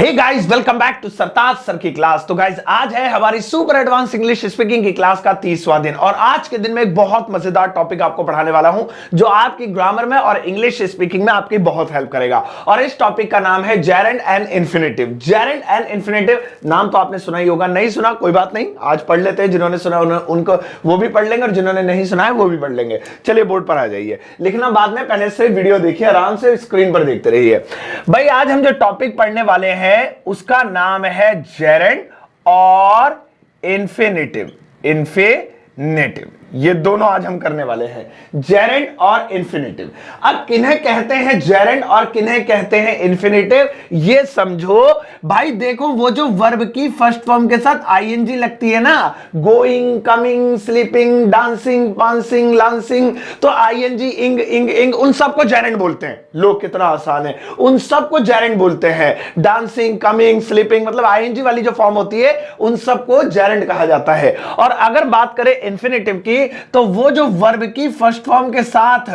Hey guys, welcome back to Sartaj sir की class. तो guys, आज है हमारी सुपर एडवांस इंग्लिश स्पीकिंग की क्लास का 30वां दिन और आज के दिन में एक बहुत मजेदार टॉपिक आपको पढ़ाने वाला हूं जो आपकी ग्रामर में और इंग्लिश स्पीकिंग में आपकी बहुत हेल्प करेगा। और इस टॉपिक का नाम है gerund and infinitive. Gerund and infinitive नाम तो आपने सुना ही होगा, नहीं सुना कोई बात नहीं, आज पढ़ लेते हैं। जिन्होंने सुना उनको वो भी पढ़ लेंगे और जिन्होंने नहीं सुना है वो भी पढ़ लेंगे। चलिए बोर्ड पर आ जाइए, लिखना बाद में, पहले से वीडियो देखिए, आराम से स्क्रीन पर देखते रहिए। भाई आज हम जो टॉपिक पढ़ने वाले हैं उसका नाम है जेरेंड और इन्फिनेटिव। इन्फिनेटिव ये दोनों आज हम करने वाले हैं, जेरेंड और इन्फिनेटिव। अब किन्हें कहते हैं जेरेंड और किन्हें कहते हैं इन्फिनेटिव, ये समझो। भाई देखो, वो जो वर्ब की फर्स्ट फॉर्म के साथ आईएनजी लगती है ना, गोइंग, कमिंग, स्लीपिंग, डांसिंग, पांसिंग, लांसिंग, तो आईएनजी, इंग, इंग, इंग, उन सबको जेरेंड बोलते हैं। लोग कितना आसान है, उन सबको जेरेंड बोलते हैं। डांसिंग, कमिंग, स्लीपिंग, मतलब आईएनजी वाली जो फॉर्म होती है उन सबको जेरेंड कहा जाता है। और अगर बात करें इन्फिनेटिव की, तो वो जो वर्ब की फर्स्ट फॉर्म के साथ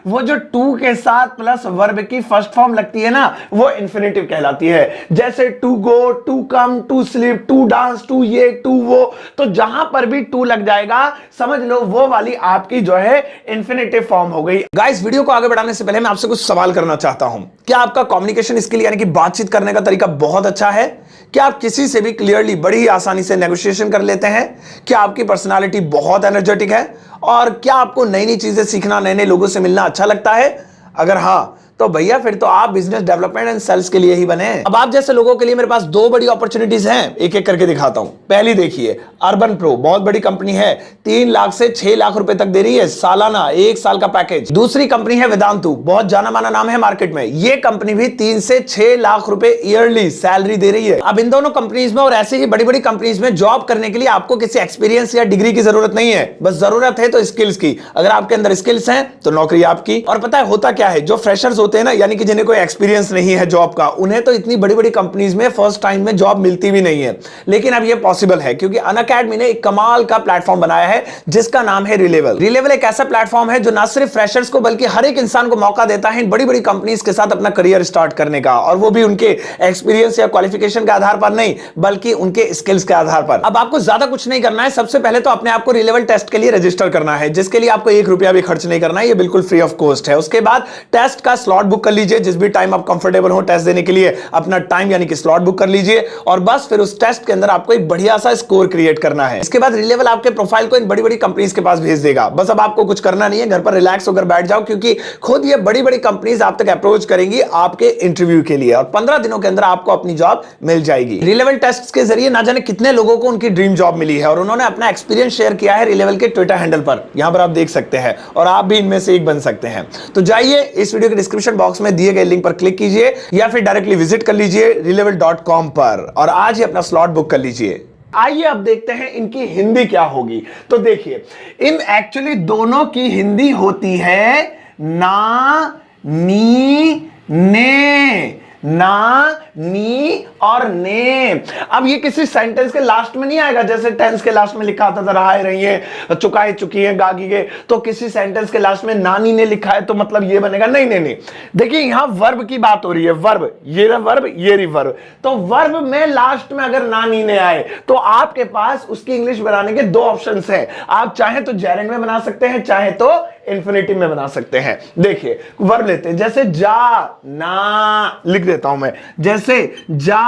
वो जो टू के साथ प्लस वर्ब की फर्स्ट फॉर्म लगती है ना, वो इन्फिनेटिव कहलाती है। जैसे to go, to come, to sleep, to dance, to ये, टू वो, तो जहां पर भी टू लग जाएगा समझ लो वो वाली आपकी जो है इन्फिनेटिव फॉर्म हो गई। गाइस, वीडियो को आगे बढ़ाने से पहले मैं आपसे कुछ सवाल करना चाहता हूं। क्या आपका कम्युनिकेशन स्किल यानी कि बातचीत करने का तरीका बहुत अच्छा है? क्या आप किसी से भी क्लियरली बड़ी ही आसानी से नेगोशिएशन कर लेते हैं? क्या आपकी पर्सनालिटी बहुत एनर्जेटिक है? और क्या आपको नई नई चीजें सीखना, नए नए लोगों से मिलना अच्छा लगता है? अगर हाँ, तो भैया फिर तो आप बिजनेस डेवलपमेंट एंड सेल्स के लिए ही बने। अब आप जैसे लोगों के लिए मेरे पास दो बड़ी अपॉर्चुनिटीज हैं, एक एक करके दिखाता हूं। पहली देखिए, अर्बन प्रो, बहुत बड़ी कंपनी है, 3 लाख से 6 लाख रुपए तक दे रही है सालाना, 1 साल का पैकेज। दूसरी कंपनी है वेदांतु, बहुत जाना माना नाम है मार्केट में, ये कंपनी भी 3 से 6 लाख रुपए ईयरली सैलरी दे रही है। अब इन दोनों कंपनीज में और ऐसे ही बड़ी बड़ी कंपनीज में जॉब करने के लिए आपको किसी एक्सपीरियंस या डिग्री की जरूरत नहीं है, बस जरूरत है तो स्किल्स की। अगर आपके अंदर स्किल्स हैं तो नौकरी आपकी। और पता है होता क्या है, जो फ्रेशर्स होते हैं ना, यानी कि जिन्हें कोई एक्सपीरियंस नहीं है जॉब का, उन्हें तो इतनी बड़ी बड़ी कंपनीज में फर्स्ट टाइम में जॉब मिलती भी नहीं है। लेकिन अब ये पॉसिबल है क्योंकि अनअकैडमी ने एक कमाल का प्लेटफॉर्म बनाया है जिसका नाम है रिलेवल। रिलेवल एक ऐसा प्लेटफॉर्म है जो ना सिर्फ फ्रेशर्स को बल्कि हर एक इंसान को मौका देता है इन बड़ी बड़ी कंपनीज के साथ अपना करियर स्टार्ट करने का, और वो भी उनके एक्सपीरियंस या क्वालिफिकेशन के आधार पर नहीं बल्कि उनके स्किल्स के आधार पर। अब आपको ज्यादा कुछ नहीं करना है, सबसे पहले तो अपने आप को रिलेवल टेस्ट के लिए रजिस्टर करना है, जिसके लिए आपको 1 रुपया भी खर्च नहीं करना है, ये बिल्कुल फ्री ऑफ कॉस्ट है। उसके बाद टेस्ट का स्लॉट बुक कर लीजिए, जिस भी टाइम आप कंफर्टेबल हो टेस्ट देने के लिए अपना टाइम यानी कि स्लॉट बुक कर लीजिए, और बस फिर उस टेस्ट के अंदर आपको एक बढ़िया सा स्कोर क्रिएट करना है। इसके बाद रिलेवल आपके प्रोफाइल को इन बड़ी बड़ी कंपनीज के पास भेज देगा। बस अब आपको कुछ करना नहीं है, घर पर रिलैक्स होकर बैठ जाओ, क्योंकि खुद ये बड़ी बड़ी कंपनीज आप तक अप्रोच करेंगी आपके इंटरव्यू के लिए, और 15 दिनों के अंदर आपको अपनी जॉब मिल जाएगी। रिलेवल टेस्ट के जरिए ना जाने कितने लोगों को उनकी ड्रीम जॉब मिली है, और उन्होंने अपना एक्सपीरियंस शेयर किया है रिलेवल के ट्विटर हैंडल पर, यहां पर आप देख सकते हैं, और आप भी इनमें से एक बन सकते हैं। तो जाइए इस वीडियो के डिस्क्रिप्शन बॉक्स में दिए गए लिंक पर क्लिक कीजिए या फिर डायरेक्टली विजिट कर लीजिए relevil.com पर और आज ही अपना स्लॉट बुक कर लीजिए। आइए अब देखते हैं इनकी हिंदी क्या होगी। तो देखिए, इन एक्चुअली दोनों की हिंदी होती है ना, नी, ने। ना, नी और ने। अब ये किसी सेंटेंस के लास्ट में नहीं आएगा, जैसे टेंस के लास्ट में लिखा था रहा रहिए, चुकाए, चुकी है, गागी गए, तो किसी सेंटेंस के लास्ट में नानी ने लिखा है तो मतलब ये बनेगा, नहीं नहीं नहीं। देखिए यहां वर्ब की बात हो रही है, वर्ब, ये रहा वर्ब, ये रही वर्ब। तो वर्ब में लास्ट में अगर नानी ने आए तो आपके पास उसकी इंग्लिश बनाने के 2 ऑप्शंस हैं। आप चाहे तो जेरेंड में बना सकते हैं, चाहे तो इन्फिनेटिव में बना सकते हैं। देखिए वर्ब लेते हैं, जैसे जा ना, लिख देता हूं मैं, जैसे जा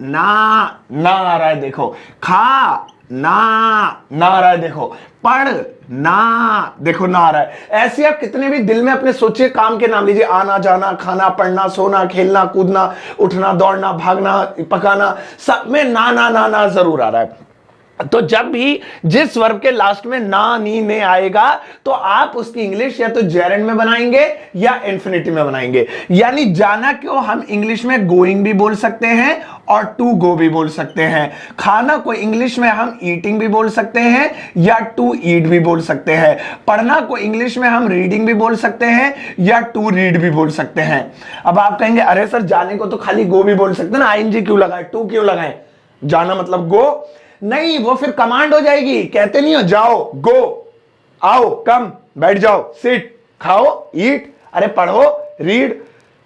ना, ना आ रहा है देखो, खा ना, ना आ रहा है देखो, पढ़ ना, देखो ना आ रहा है। ऐसे आप कितने भी दिल में अपने सोचिए काम के नाम लीजिए, आना जाना, खाना, पढ़ना, सोना, खेलना, कूदना, उठना, दौड़ना, भागना, पकाना, सब में ना ना ना ना जरूर आ रहा है। तो जब भी जिस वर्ब के लास्ट में ना, नी, ने आएगा तो आप उसकी इंग्लिश या तो जेरेंड में बनाएंगे या इन्फिनेटिव में बनाएंगे। यानी जाना को हम इंग्लिश में गोइंग भी बोल सकते हैं और टू गो भी बोल सकते हैं। खाना को इंग्लिश में हम ईटिंग भी बोल सकते हैं या टू ईट भी बोल सकते हैं। पढ़ना को इंग्लिश में हम रीडिंग भी बोल सकते हैं या टू रीड भी बोल सकते हैं। अब आप कहेंगे अरे सर जाने को तो खाली गो भी बोल सकते हैं ना, आईएनजी क्यों लगाए, टू क्यों लगाए? जाना मतलब गो नहीं, वो फिर कमांड हो जाएगी। कहते नहीं हो जाओ, गो, आओ, कम, बैठ जाओ, सिट, खाओ, ईट, अरे पढ़ो, रीड,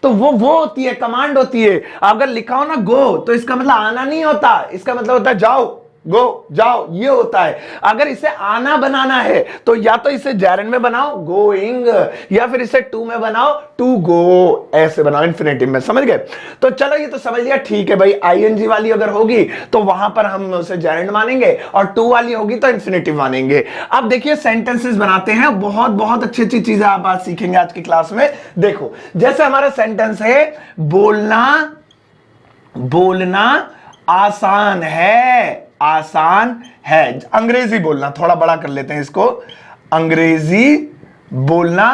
तो वो होती है, कमांड होती है। अगर लिखा हो ना गो, तो इसका मतलब आना नहीं होता, इसका मतलब होता है जाओ, गो, जाओ, ये होता है। अगर इसे आना बनाना है तो या तो इसे जेरेंड में बनाओ गोइंग, या फिर इसे टू में बनाओ टू गो, ऐसे बनाओ इंफिनिटिव में, समझ गए। तो चलो ये तो समझ लिया, ठीक है भाई। आईएनजी वाली अगर होगी तो वहां पर हम उसे जेरेंड मानेंगे, और टू वाली होगी तो इंफिनिटिव मानेंगे। अब देखिए सेंटेंसेस बनाते हैं, बहुत बहुत अच्छी अच्छी चीजें आप आज सीखेंगे आज की क्लास में। देखो जैसे हमारा सेंटेंस है, बोलना आसान है, आसान है। अंग्रेजी बोलना, थोड़ा बड़ा कर लेते हैं इसको, अंग्रेजी बोलना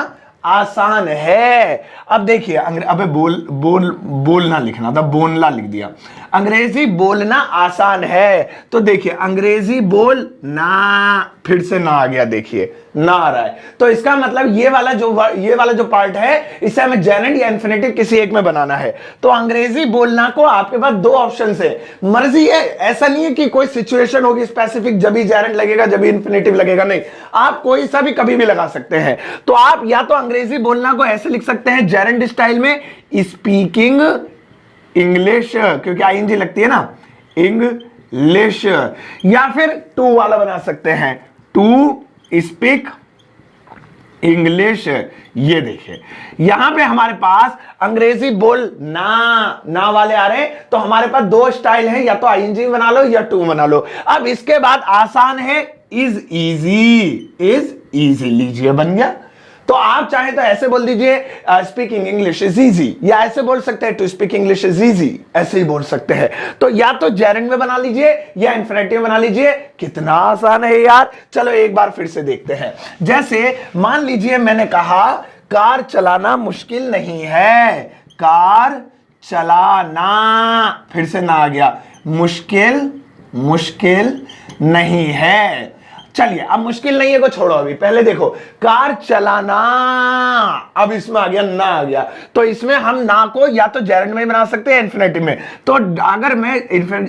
आसान है। अब देखिए अबे बोलना लिखना था, बोलना लिख दिया। अंग्रेजी बोलना आसान है, तो देखिए अंग्रेजी बोलना, फिर से ना आ गया, देखिए ना आ रहा है। तो इसका मतलब ये वाला जो पार्ट है, इसे हमें जेरेंड या इंफिनिटिव किसी एक में बनाना है। तो अंग्रेजी बोलना को आपके पास दो ऑप्शन है, मर्जी है। ऐसा नहीं है कि कोई सिचुएशन होगी स्पेसिफिक, जब भी जेरेंड लगेगा जब भी इंफिनिटिव लगेगा, नहीं, आप कोई सा भी कभी भी लगा सकते हैं। तो आप या तो अंग्रेजी बोलना को ऐसे लिख सकते हैं जेरेंड स्टाइल में, स्पीकिंग इंग्लिश, क्योंकि आईएनजी लगती है ना, इंग्लिश, या फिर टू वाला बना सकते हैं, टू स्पीक इंग्लिश। ये देखिए यहां पे हमारे पास अंग्रेजी बोल ना वाले आ रहे हैं, तो हमारे पास दो स्टाइल है, या तो आईएनजी बना लो या टू बना लो। अब इसके बाद आसान है, इज इजी लीजिए, बन गया। तो आप चाहें तो ऐसे बोल दीजिए स्पीकिंग इंग्लिश इज इजी, या ऐसे बोल सकते हैं to speak English is easy, ऐसे ही बोल सकते हैं। तो या तो जेरेंड में बना लीजिए या इंफिनिटिव बना लीजिए। कितना आसान है यार। चलो एक बार फिर से देखते हैं। जैसे मान लीजिए मैंने कहा कार चलाना मुश्किल नहीं है, कार चलाना, फिर से ना आ गया, मुश्किल नहीं है। चलिए अब मुश्किल नहीं है को छोड़ो, अभी पहले देखो कार चलाना, अब इसमें आ गया ना आ गया, तो इसमें हम ना को या तो जेरेंड में बना सकते हैं इंफिनिटिव में। तो अगर मैं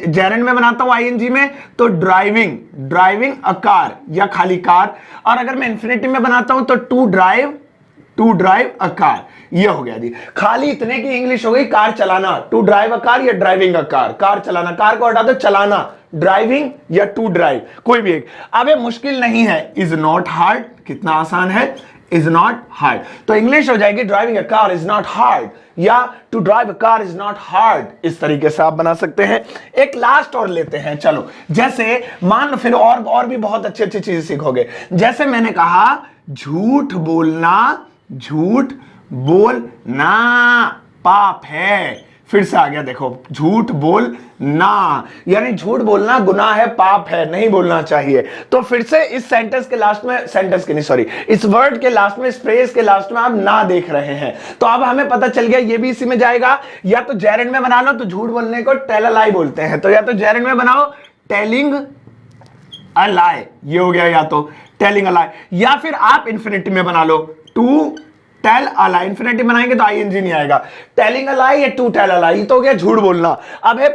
जेरेंड में बनाता हूं आईएनजी में, तो ड्राइविंग अ कार, या खाली कार। और अगर मैं इंफिनिटिव में बनाता हूं तो टू ड्राइव अ कार, ये हो गया जी। खाली इतने की इंग्लिश हो गई कार चलाना, टू ड्राइव अ कार या ड्राइविंग अ कार, कार चलाना, कार को हटा दो, चलाना, ड्राइविंग या टू ड्राइव, कोई भी एक। अब ये मुश्किल नहीं है, इज नॉट हार्ड, कितना आसान है, इज नॉट हार्ड। तो इंग्लिश हो जाएगी driving a car is not hard, या to drive a car is not hard. इस तरीके से आप बना सकते हैं। एक लास्ट और लेते हैं, चलो। जैसे मान लो, फिर और भी बहुत अच्छी अच्छी चीजें सीखोगे। जैसे मैंने कहा झूठ बोलना पाप है, फिर से आ गया, देखो झूठ बोलना, यानी झूठ बोलना गुनाह है, पाप है, नहीं बोलना चाहिए। तो फिर से इस सेंटेंस के लास्ट में, इस वर्ड के लास्ट में, इस फ्रेज के लास्ट में आप ना देख रहे हैं। तो अब हमें पता चल गया ये भी इसी में जाएगा। या तो जेरेंड में बना लो, तो झूठ बोलने को टेल अ लाई बोलते हैं, तो या तो जेरेंड में बनाओ टेलिंग अ लाई, ये हो गया, या तो टेलिंग अ लाई, या फिर आप इंफिनिटिव में बना लो, to tell a lie. Infinitive बनाएंगे तो आईएनजी नहीं आएगा, टेलिंग अ लाई या टू टेल अ लाई, तो हो गया झूठ बोलना। अब है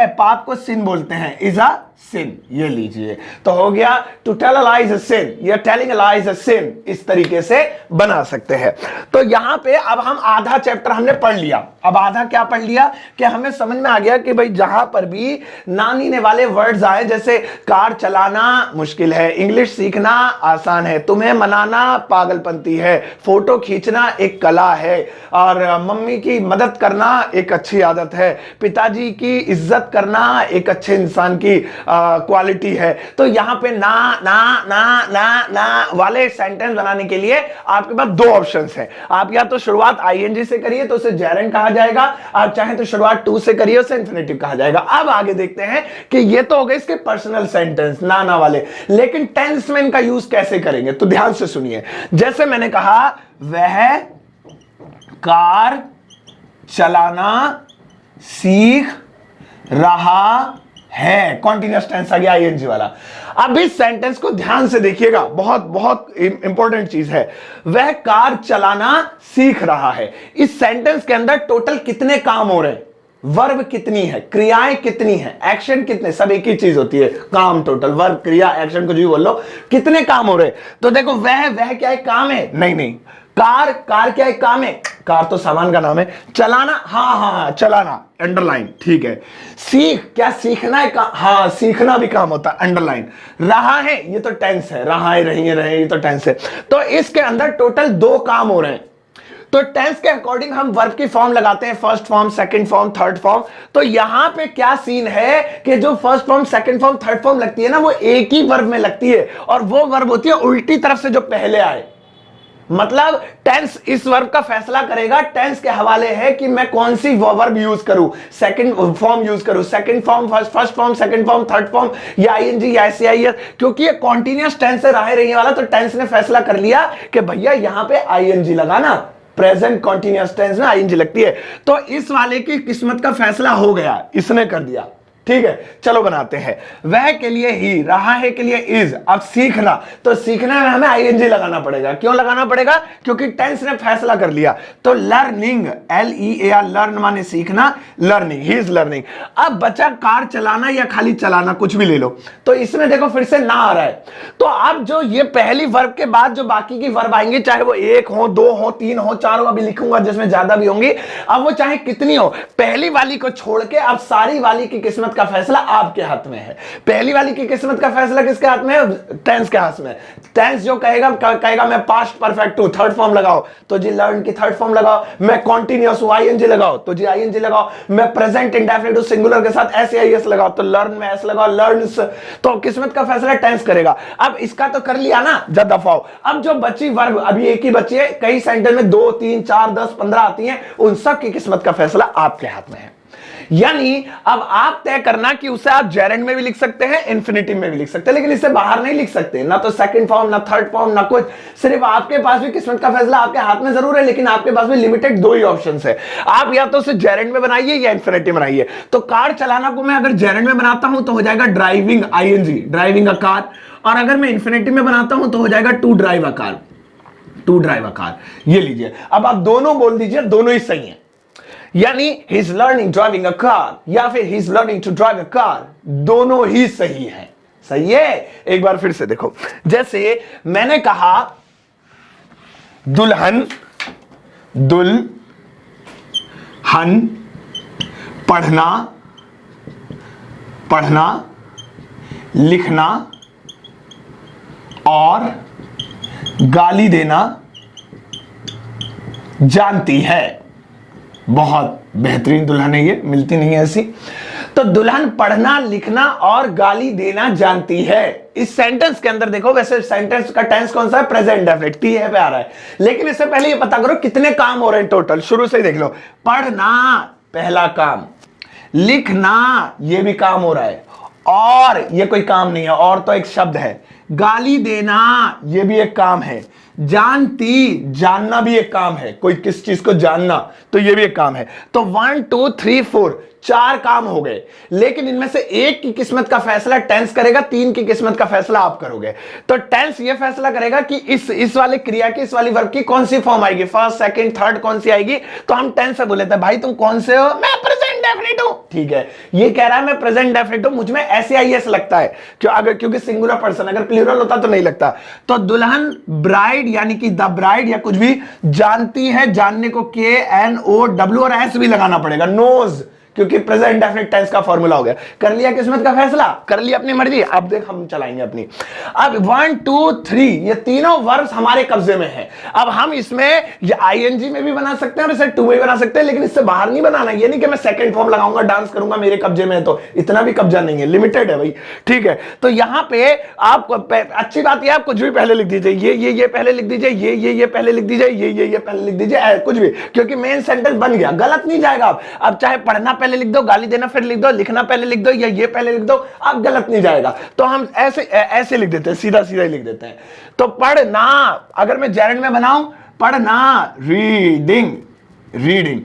पाप को सिन बोलते हैं, इज अ सिन, ये लीजिए, तो हो गया to tell a lie is a sin या telling a lie is a सिन। इस तरीके से बना सकते हैं। तो यहां पे अब हम आधा चैप्टर हमने पढ़ लिया। अब आधा क्या पढ़ लिया कि हमें समझ में आ गया कि भाई जहां पर भी ना नीने वाले वर्ड्स आए, जैसे कार चलाना मुश्किल है, इंग्लिश सीखना आसान है, तुम्हें मनाना पागलपंती है, फोटो खींचना एक कला है, और मम्मी की मदद करना एक अच्छी आदत है, पिताजी की इज्जत करना एक अच्छे इंसान की क्वालिटी है। तो यहां पे ना वाले सेंटेंस बनाने के लिए आपके पास दो ऑप्शंस हैं। आप या तो शुरुआत आईएनजी से करिए तो उसे जेरेंड कहा जाएगा, आप चाहें तो शुरुआत टू से करिए, उसे इंफिनिटिव कहा जाएगा। अब आगे देखते हैं कि ये तो हो गए इसके पर्सनल सेंटेंस ना वाले, लेकिन टेंस में इनका यूज कैसे करेंगे, तो ध्यान से सुनिए। जैसे मैंने कहा वह कार चलाना सीख रहा है, कॉन्टिन्यूअस टेंस आ गया आईएनजी वाला। अब इस सेंटेंस को ध्यान से देखिएगा, बहुत बहुत इंपॉर्टेंट चीज है। वह कार चलाना सीख रहा है, इस सेंटेंस के अंदर टोटल कितने काम हो रहे हैं, वर्ब कितनी है, क्रियाएं कितनी है, एक्शन कितने, सब एक ही चीज होती है, काम टोटल, वर्ब क्रिया एक्शन, कुछ भी बोल लो, कितने काम हो रहे। तो देखो वह क्या है, काम है, नहीं, कार, कार क्या है? काम है। कार तो सामान का नाम है। चलाना, हाँ, चलाना, अंडरलाइन, ठीक है। सीख, क्या सीखना है? हाँ, सीखना भी काम होता है, अंडरलाइन। रहा है, ये तो टेंस है, रहा है, रही है, रहे, ये तो टेंस है। तो इसके अंदर टोटल 2 काम हो रहे हैं। तो टेंस के अकॉर्डिंग हम वर्ब की फॉर्म लगाते हैं, first form, second form, third form. तो यहां पे क्या सीन है कि जो first form, second form, third form लगती है ना, वो एक ही वर्ब में लगती है, और वो वर्ब होती है उल्टी तरफ से जो पहले आए। मतलब टेंस इस वर्ब का फैसला करेगा, टेंस के हवाले है कि मैं कौन सी वर्ब यूज करूं, सेकंड फॉर्म यूज करूं, second form, first form, second form, third form, या आईएनजी या एससीआईएस, क्योंकि ये कॉन्टिन्यूअस टेंस से रहे रहने वाला। तो टेंस ने फैसला कर लिया कि भैया यहां पे आईएनजी लगाना, प्रेजेंट कॉन्टिन्यूअस टेंस में आईएनजी लगती है। तो इस वाले की किस्मत का फैसला हो गया, इसने कर दिया, ठीक है। चलो बनाते हैं। वह के लिए ही, रहा है के लिए इज। अब सीखना, तो सीखना में हमें आईएनजी लगाना पड़ेगा। क्यों लगाना पड़ेगा? क्योंकि टेंस ने फैसला कर लिया। तो लर्निंग, LEAR, लर्न माने सीखना, लर्निंग, ही इज लर्निंग। अब बचा कार चलाना या खाली चलाना, कुछ भी ले लो। तो इसमें देखो फिर से ना आ रहा है। तो अब जो ये पहली वर्ब के बाद जो बाकी की वर्ब आएंगे, चाहे वो 1 हो, 2 हो, 3 हो, 4 हो, अभी लिखूंगा जिसमें ज्यादा भी होंगी, अब वो चाहे कितनी हो, पहली वाली को छोड़ के अब सारी वाली की किस्मत का फैसला आपके हाथ में है। पहली वाली की किस्मत का फैसला किसके हाथ में है? टेंस के हाथ में। टेंस जो कहेगा मैं पास्ट परफेक्ट हूं, थर्ड फॉर्म लगाओ, तो जी लर्न की थर्ड फॉर्म लगाओ। मैं कॉन्टिन्यूअस हूं, आईएनजी लगाओ, तो जी आईएनजी लगाओ। मैं प्रेजेंट इंडेफिनिट हूं, सिंगुलर के साथ एसएआईएस लगाओ, तो लर्न में एस लगाओ, लर्न्स। तो किस्मत का फैसला टेंस करेगा। अब इसका तो कर लिया ना, जब दफाओ। अब जो बची वर्ब, अभी एक ही बची है, कई सेंटेंस में 2, 3, 4, 10, 15 आती हैं, उन सब की किस्मत का फैसला आपके हाथ में है। यानी अब आप तय करना कि उसे आप जेरेंड में भी लिख सकते हैं, इन्फिनिटिव में भी लिख सकते हैं, लेकिन इससे बाहर नहीं लिख सकते, ना तो सेकंड फॉर्म, ना थर्ड फॉर्म, ना कुछ। सिर्फ आपके पास भी किस्मत का फैसला आपके हाथ में जरूर है, लेकिन आपके पास भी लिमिटेड 2 ही ऑप्शंस है। आप या तो उसे जेरेंड में बनाइए या इन्फिनिटिव बनाइए। तो कार चलाना को मैं अगर जेरेंड में बनाता हूं तो हो जाएगा driving, ING, driving a car. और अगर मैं इन्फिनिटिव में बनाता हूं तो हो जाएगा to drive a car, to drive a car. ये लीजिए, अब आप दोनों बोल दीजिए, दोनों ही सही है। यानी he is learning driving a car या फिर he is learning to drive a car, दोनों ही सही है। सही है। एक बार फिर से देखो, जैसे मैंने कहा दुल्हन, दुल्हन पढ़ना, पढ़ना, लिखना और गाली देना जानती है। बहुत बेहतरीन दुल्हन है ये, मिलती नहीं है ऐसी। तो दुल्हन पढ़ना, लिखना और गाली देना जानती है। इस सेंटेंस के अंदर देखो, वैसे सेंटेंस का टेंस कौन सा है? प्रेजेंट डेफिनिट, टी है पे आ रहा है। लेकिन इससे पहले ये पता करो कितने काम हो रहे हैं टोटल। शुरू से ही देख लो, पढ़ना पहला काम, लिखना ये भी काम हो रहा है, और ये कोई काम नहीं है, और तो एक शब्द है। गाली देना ये भी एक काम है। जानती, जानना भी एक काम है, कोई किस चीज को जानना, तो ये भी एक काम है। तो 1 2 3 4 4 काम हो गए। लेकिन इनमें से एक की किस्मत का फैसला टेंस करेगा, 3 की किस्मत का फैसला आप करोगे। तो टेंस ये फैसला करेगा कि इस वाले क्रिया की, इस वाली वर्ब की कौन सी फॉर्म आएगी, फर्स्ट, सेकंड, थर्ड कौन सी आएगी। तो हम टेंस से बोले थे भाई तुम कौन से हो? मैं प्रेजेंट डेफिनिट हूं। ठीक है, ये कह रहा है मैं प्रेजेंट डेफिनिट हूं, मुझ में एसएआईएस लगता है क्योंकि सिंगुलर पर्सन, अगर प्लूरल होता तो नहीं लगता। तो दुल्हन, ब्राइड यानी कि द ब्राइड या कुछ भी, जानती है, जानने को KNOW और S भी लगाना पड़ेगा, नोज, क्योंकि प्रेजेंट डेफिनिट टेंस का फॉर्मूला हो गया। कर लिया किस्मत का फैसला, कर लिया अपनी मर्जी। अब देख हम चलाएंगे अपनी। अब 1 2 3 ये तीनों वर्ब्स हमारे कब्जे में है। अब हम इसमें ये आईएनजी में भी बना सकते हैं और इसे टू में भी बना सकते हैं, लेकिन इससे बाहर नहीं बनाना। ये नहीं कि मैं सेकंड फॉर्म लगाऊंगा, डांस करूंगा, मेरे कब्जे में है, तो इतना भी कब्जा नहीं है, लिमिटेड है भाई। ठीक है, तो यहां पे आप अच्छी बात यह, आप कुछ भी पहले लिख दीजिए, ये पहले लिख दीजिए, ये पहले लिख दीजिए, ये पहले लिख दीजिए, कुछ भी, क्योंकि मेन सेंटेंस बन गया, गलत नहीं जाएगा। अब चाहे पढ़ना पहले लिख दो, गाली देना फिर लिख दो, लिखना पहले लिख दो, या ये पहले लिख दो, अब गलत नहीं जाएगा। तो हम ऐसे लिख देते हैं, सीधा सीधा ही लिख देते हैं। तो पढ़ना, अगर मैं जेरेंड में बनाऊं, पढ़ना रीडिंग, रीडिंग,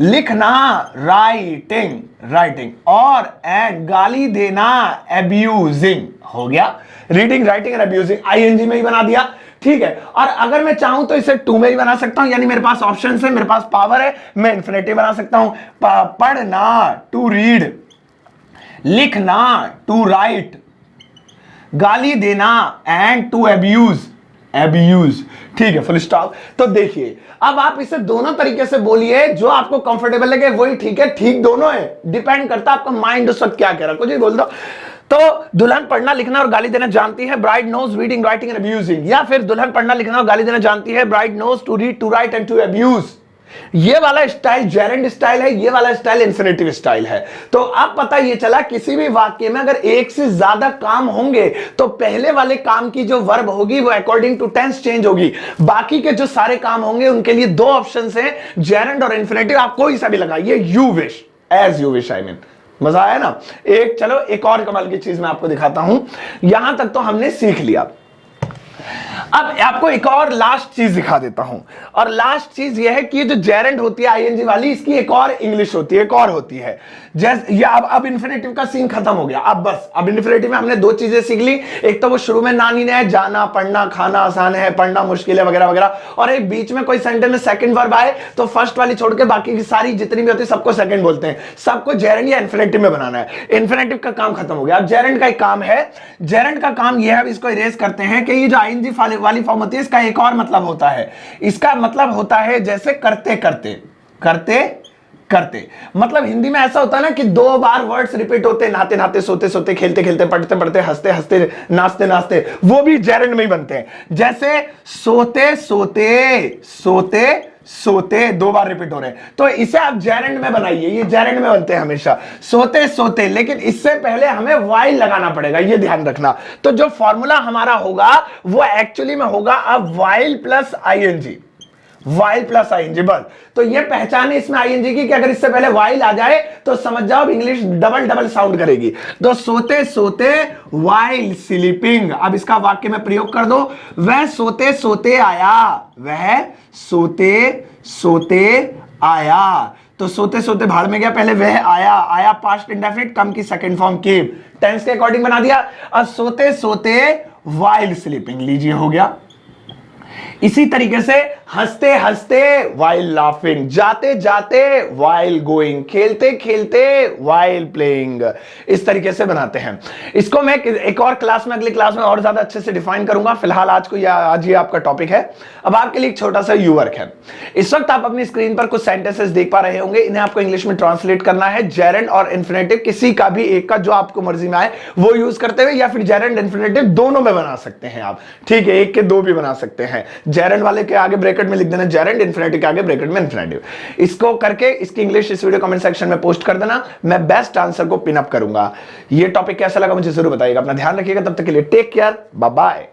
लिखना राइटिंग, राइटिंग, और एंड गाली देना एब्यूजिंग। हो गया, रीडिंग, राइटिंग और एब्यूजिंग आईएनजी में ही बना दिया। ठीक है, और अगर मैं चाहूं तो इसे टू में भी बना सकता हूं, यानी मेरे पास ऑप्शन है, मेरे पास पावर है, मैं इन्फिनिटिव बना सकता हूं। पढ़ना टू रीड, लिखना टू राइट, गाली देना एंड टू अब्यूज, abuse, ठीक है, फुल स्टॉप। तो देखिए अब आप इसे दोनों तरीके से बोलिए, जो आपको कंफर्टेबल लगे वही ठीक है, ठीक दोनों है, डिपेंड करता है आपका माइंड उस वक्त क्या कह रहा है, कुछ भी बोल दो। तो दुल्हन पढ़ना लिखना और गाली देना जानती है, bride knows reading writing and abusing, या फिर दुल्हन पढ़ना लिखना और गाली देना जानती है, bride knows to read to write and to abuse. ये वाला स्टाइल जेरेंड स्टाइल है, ये वाला स्टाइल इंफिनिटिव स्टाइल है। तो अब पता ये चला किसी भी वाक्य में अगर एक से ज्यादा काम होंगे तो पहले वाले काम की जो वर्ब होगी वो अकॉर्डिंग टू टेंस चेंज होगी, बाकी के जो सारे काम होंगे उनके लिए दो ऑप्शंस हैं, जेरेंड और इंफिनिटिव। आप कोई सा भी लगाइए, you wish, as you wish, I mean. मजा आया ना। चलो एक और कमाल की चीज मैं आपको दिखाता हूं। यहां तक तो हमने सीख लिया, अब आपको एक और लास्ट चीज दिखा देता हूं। और लास्ट चीज यह है कि ये जो जेरेंड होती है आईएनजी वाली, इसकी एक और इंग्लिश होती है, एक और होती है। जैसे ये अब इन्फिनेटिव का सीन खत्म हो गया। अब बस अब इन्फिनेटिव में हमने दो चीजें सीख ली। एक तो वो शुरू में नानी ने जाना, पढ़ना, खाना आसान है, पढ़ना मुश्किल है, वगैरह वगैरह। और एक बीच में कोई सेंटेंस में सेकंड वर्ब आए तो फर्स्ट वाली छोड़ के बाकी की सारी जितनी भी होती है सबको सेकंड बोलते हैं। सबको जेरेंड या इन्फिनेटिव में बनाना है। इन्फिनेटिव का काम खत्म हो गया। अब जेरेंड का एक काम है। जेरेंड का काम यह है, इसको इरेज करते हैं, कि ये जो आईएनजी वाली फॉर्म होती है इसका एक और मतलब होता है। इसका मतलब होता है जैसे करते करते, करते करते। मतलब हिंदी में ऐसा होता है ना कि दो बार वर्ड्स रिपीट होते, नहाते नहाते, सोते सोते, खेलते खेलते, पढ़ते पढ़ते, हंसते हंसते, नाचते नाचते, वो भी जेरेंड में ही बनते हैं। जैसे सोते सोते, सोते सोते, दो बार रिपीट हो रहे हैं, तो इसे आप जेरेंड में बनाइए। ये जेरेंड में बनते हैं हमेशा, सोते सोते। लेकिन इससे पहले हमें वाइल लगाना पड़ेगा, ये ध्यान रखना। तो जो फॉर्मूला हमारा होगा वो एक्चुअली में होगा अब while plus ING, while plus ING, बस। तो ये पहचान है इसमें आईएनजी की कि अगर इससे पहले वाइल आ जाए तो समझ जाओ इंग्लिश डबल डबल साउंड करेगी। तो सोते सोते वाइल स्लीपिंग। अब इसका वाक्य में प्रयोग कर दो, वह सोते सोते आया, वह सोते सोते आया। तो सोते सोते भाड़ में गया, पहले वह आया, आया पास्ट इंडेफिनिट, कम की सेकंड फॉर्म केम, टेंस के अकॉर्डिंग बना दिया। अब सोते सोते वाइल स्लीपिंग, लीजिए हो गया। इसी तरीके से हंसते हंसते वाइल लाफिंग, जाते जाते वाइल गोइंग, खेलते खेलते वाइल प्लेइंग, इस तरीके से बनाते हैं। इसको मैं एक और क्लास में, अगली क्लास में और ज्यादा अच्छे से डिफाइन करूंगा। फिलहाल आज ये आपका टॉपिक है। अब आपके लिए एक छोटा सा यू वर्क है। इस वक्त आप अपनी स्क्रीन पर कुछ सेंटेंसेस देख पा रहे होंगे, इन्हें आपको इंग्लिश में ट्रांसलेट करना है। जेरेंड और इन्फिनेटिव किसी का भी एक का, जो आपको मर्जी में आए वो यूज करते हुए, या फिर जेरेंड इन्फिनेटिव दोनों में बना सकते हैं आप, ठीक है, एक के दो भी बना सकते हैं। जेरेंड वाले के आगे ब्रैकेट में लिख देना जेरेंड, इन्फिनेटिव के आगे ब्रैकेट में इन्फिनेटिव। इसको करके इसकी इंग्लिश इस वीडियो कमेंट सेक्शन में पोस्ट कर देना, मैं बेस्ट आंसर को पिन अप करूंगा। ये टॉपिक कैसा लगा मुझे जरूर बताइएगा। अपना ध्यान रखिएगा, तब तक के लिए टेक केयर, बाय बाय।